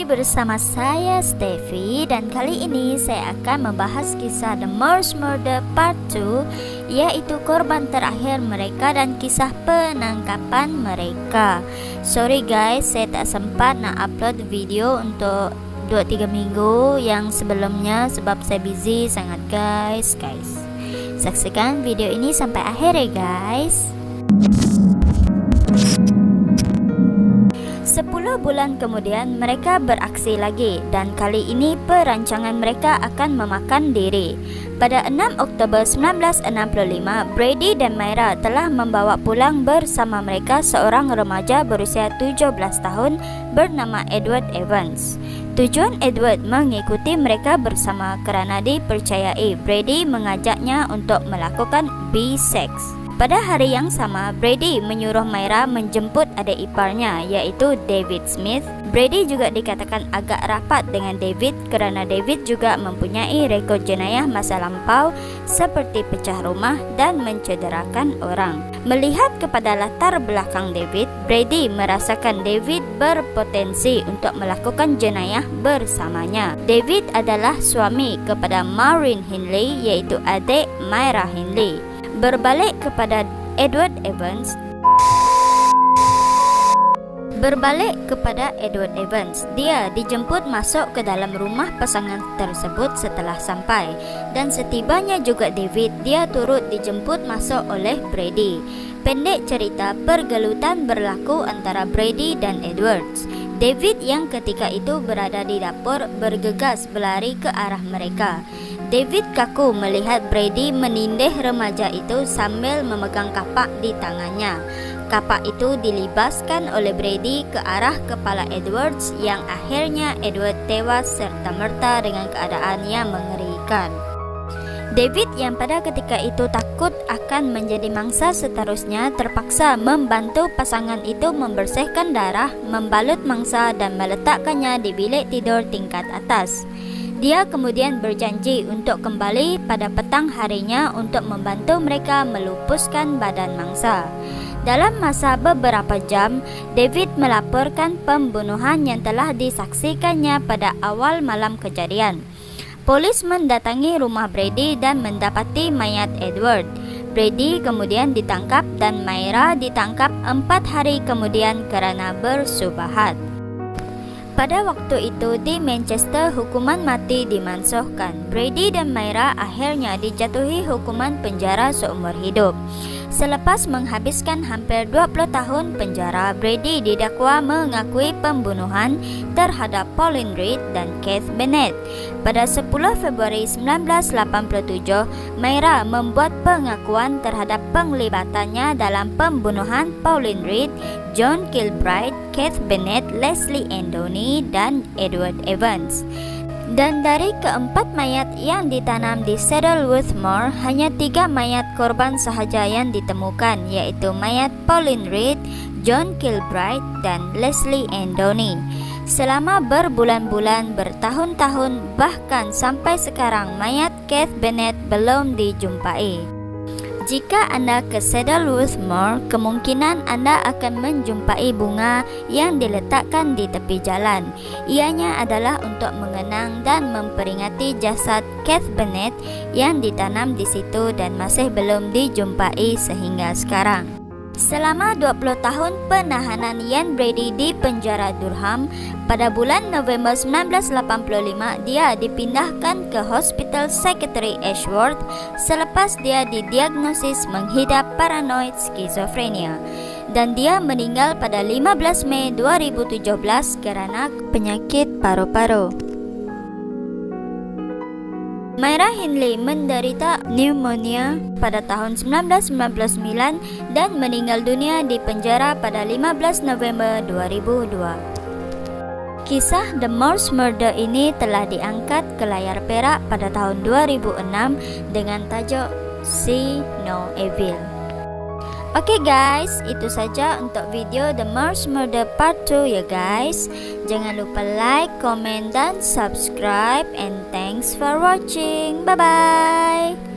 lagi bersama saya Steffi, dan kali ini saya akan membahas kisah The Moors Murder Part 2, yaitu korban terakhir mereka dan kisah penangkapan mereka. Sorry guys, saya tak sempat nak upload video untuk 2-3 minggu yang sebelumnya sebab saya busy sangat guys. Saksikan video ini sampai akhir ya guys. 10 bulan kemudian mereka beraksi lagi, dan kali ini perancangan mereka akan memakan diri. Pada 6 Oktober 1965, Brady dan Myra telah membawa pulang bersama mereka seorang remaja berusia 17 tahun bernama Edward Evans. Tujuan Edward mengikuti mereka bersama kerana dipercayai Brady mengajaknya untuk melakukan B-sex. Pada hari yang sama, Brady menyuruh Myra menjemput adik iparnya, yaitu David Smith. Brady juga dikatakan agak rapat dengan David kerana David juga mempunyai rekod jenayah masa lampau seperti pecah rumah dan mencederakan orang. Melihat kepada latar belakang David, Brady merasakan David berpotensi untuk melakukan jenayah bersamanya. David adalah suami kepada Maureen Hindley, iaitu adik Myra Hindley. Berbalik kepada Edward Evans, dia dijemput masuk ke dalam rumah pasangan tersebut setelah sampai, dan setibanya juga David, dia turut dijemput masuk oleh Brady. Pendek cerita, pergelutan berlaku antara Brady dan Edwards. David yang ketika itu berada di dapur bergegas berlari ke arah mereka. David kaku melihat Brady menindih remaja itu sambil memegang kapak di tangannya. Kapak itu dilibaskan oleh Brady ke arah kepala Edwards, yang akhirnya Edward tewas serta-merta dengan keadaan yang mengerikan. David yang pada ketika itu takut akan menjadi mangsa seterusnya terpaksa membantu pasangan itu membersihkan darah, membalut mangsa dan meletakkannya di bilik tidur tingkat atas. Dia kemudian berjanji untuk kembali pada petang harinya untuk membantu mereka melupuskan badan mangsa. Dalam masa beberapa jam, David melaporkan pembunuhan yang telah disaksikannya pada awal malam kejadian. Polis mendatangi rumah Brady dan mendapati mayat Edward. Brady kemudian ditangkap dan Myra ditangkap 4 hari kemudian kerana bersubahat. Pada waktu itu di Manchester, hukuman mati dimansuhkan. Brady dan Myra akhirnya dijatuhi hukuman penjara seumur hidup. Selepas menghabiskan hampir 20 tahun penjara, Brady didakwa mengakui pembunuhan terhadap Pauline Reed dan Keith Bennett. Pada 10 Februari 1987, Myra membuat pengakuan terhadap penglibatannya dalam pembunuhan Pauline Reed, John Kilbride, Keith Bennett, Leslie Andoni, dan Edward Evans. Dan dari keempat mayat yang ditanam di Saddleworth Moor, hanya 3 mayat korban sahaja yang ditemukan, yaitu mayat Pauline Reed, John Kilbride, dan Leslie Andoni. Selama berbulan-bulan, bertahun-tahun, bahkan sampai sekarang, mayat Keith Bennett belum dijumpai. Jika anda ke Saddleworth Moor, kemungkinan anda akan menjumpai bunga yang diletakkan di tepi jalan. Ianya adalah untuk mengenang dan memperingati jasad Keith Bennett yang ditanam di situ dan masih belum dijumpai sehingga sekarang. Selama 20 tahun penahanan Ian Brady di penjara Durham, pada bulan November 1985 dia dipindahkan ke Hospital Psychiatry Ashworth selepas dia didiagnosis menghidap paranoid skizofrenia, dan dia meninggal pada 15 Mei 2017 kerana penyakit paru-paru. Myra Hindley menderita pneumonia pada tahun 1999 dan meninggal dunia di penjara pada 15 November 2002. Kisah The Moors Murder ini telah diangkat ke layar perak pada tahun 2006 dengan tajuk See No Evil. Oke guys, itu saja untuk video The Moors Murder Part 2 ya guys. Jangan lupa like, comment, dan subscribe. And thanks for watching. Bye-bye.